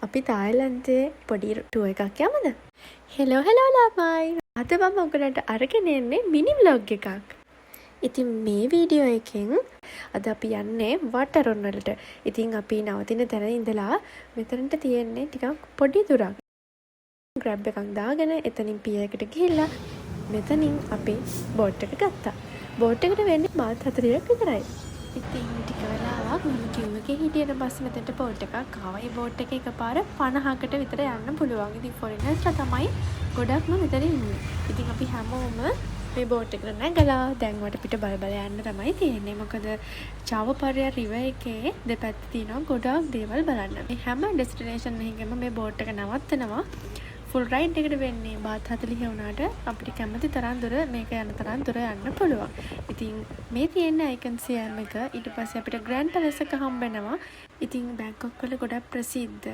අපි තායිලන්තයේ පොඩි ටුවර් එකක් යමුද? හෙලෝ ළමයි. අද මම ඔයගලන්ට අරගෙන එන්නේ මිනි ව්ලොග් එකක්. ඉතින් මේ වීඩියෝ එකෙන් අද අපි යන්නේ වටරොන් වලට. ඉතින් අපි නවතින තැන ඉඳලා මෙතනට තියෙන්නේ ටිකක් පොඩි දුරක්. ග්‍රැබ් එකක් දාගෙන එතනින් පියර් එකට ගිහිල්ලා මෙතනින් අපි බෝට් එක ගත්තා. බෝට් එකට වෙන්නේ මාත් 40ක් විතරයි. ඉතින් ටික වෙලාවක් මම queue එකේ හිටියට පස්සේ මෙතනට බෝට් එකක් ආවා. ඒ බෝට් එකේ එකපාර 50කට විතර යන්න පුළුවන්. ඉතින් ෆොරිනර්ස්ලා තමයි ගොඩක්ම මෙතන ඉන්නේ. ඉතින් අපි හැමෝම මේ බෝට් එකට නැගලා දැන් වටපිට බල බල යන්න තමයි තියෙන්නේ. මොකද චාවපරයා රිවර් එකේ දෙපැත්තේ තියෙනවා ගොඩක් දේවල් බලන්න. මේ හැම ඩෙස්ටිනේෂන් එකකම මේ බෝට් එක නවත්තනවා. ෆුල් රයිඩ් එකට වෙන්නේ බාත් 40 වුණාට අපිට කැමති තරම් දුර මේක යන තරම් දුර යන්න පුළුවන්. ඉතින් මේ තියෙන අයිකන් සියම් එක ඊට පස්සේ අපිට ග්‍රෑන්ඩ් පැලස් එක හම්බ වෙනවා. ඉතින් බැංකොක් වල ගොඩක් ප්‍රසිද්ධ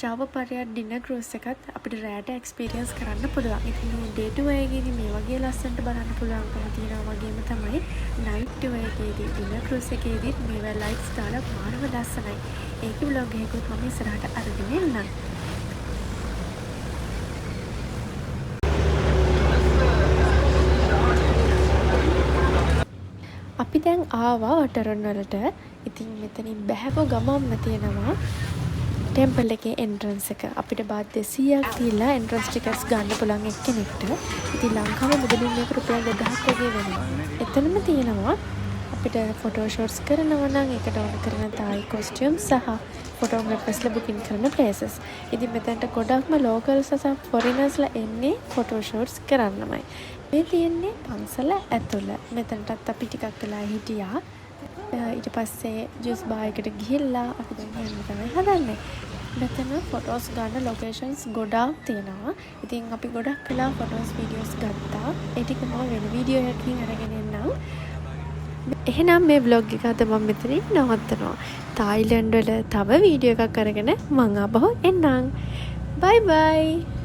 චාවපරයා ඩිනර් ක්‍රූස් එකත් අපිට රැට එක්ස්පීරියන්ස් කරන්න පුළුවන්. ඉතින් ඩේ ටුවර් එකේදී මේ වගේ ලස්සනට බලන්න පුළුවන්කම තියෙනවා වගේම තමයි නයිට් ටුවර් එකේදී ඩිනර් ක්‍රූස් එකේදී මේවා ලයිට්ස් දාලා මාරම ලස්සනයි. ඒකේ ව්ලොග් එකකුත් මම ඉස්සරහට අරගෙන එන්නම්. අපි දැන් ආවා වටරොන් වලට. ඉතින් මෙතනින් බැහැපු ගමම්ම තියෙනවා ටෙම්පල් එකේ එන්ට්‍රන්ස් එක. අපිට බාත් 200ක් දීලා එන්ට්‍රන්ස් ටිකට්ස් ගන්න පුළුවන් එක්කෙනෙක්ට. ඉතින් ලංකාවේ මුදලින් මේක රුපියල් 2000ක් වගේ වෙනවා. එතනම තියෙනවා අපිට ෆොටෝ ෂූට්ස් කරනවා නම් ඒකට ඕන කරන තායි කොස්ටියුම් සහ ෆොටෝග්‍රැෆර්ස්ලා බුකින් කරන ප්ලේසස්. ඉතින් මෙතනට ගොඩක්ම ලෝකල්ස් සහ ෆොරිනර්ස්ලා එන්නේ ෆොටෝ ෂූට්ස් කරන්නමයි. මේ තියෙන්නේ පන්සල ඇතුළ. මෙතනටත් අපි ටිකක් වෙලා හිටියා. ඊට පස්සේ ජූස් බාර් එකට ගිහිල්ලා අපි දැන් යන්න තමයි හදන්නේ. මෙතන ෆොටෝස් ගන්න ලොකේෂන්ස් ගොඩාක් තියෙනවා. ඉතින් අපි ගොඩක් වෙලා ෆොටෝස් වීඩියෝස් ගත්තා. ඒ ටික මම වෙන වීඩියෝ එකකින් අරගෙන එන්නම්. එහෙනම් මේ vlog එක අද මම මෙතනින් නවත්තනවා. තායිලන්ඩ් වල තව වීඩියෝ එකක් අරගෙන මම ආපහු එන්නම්. bye bye.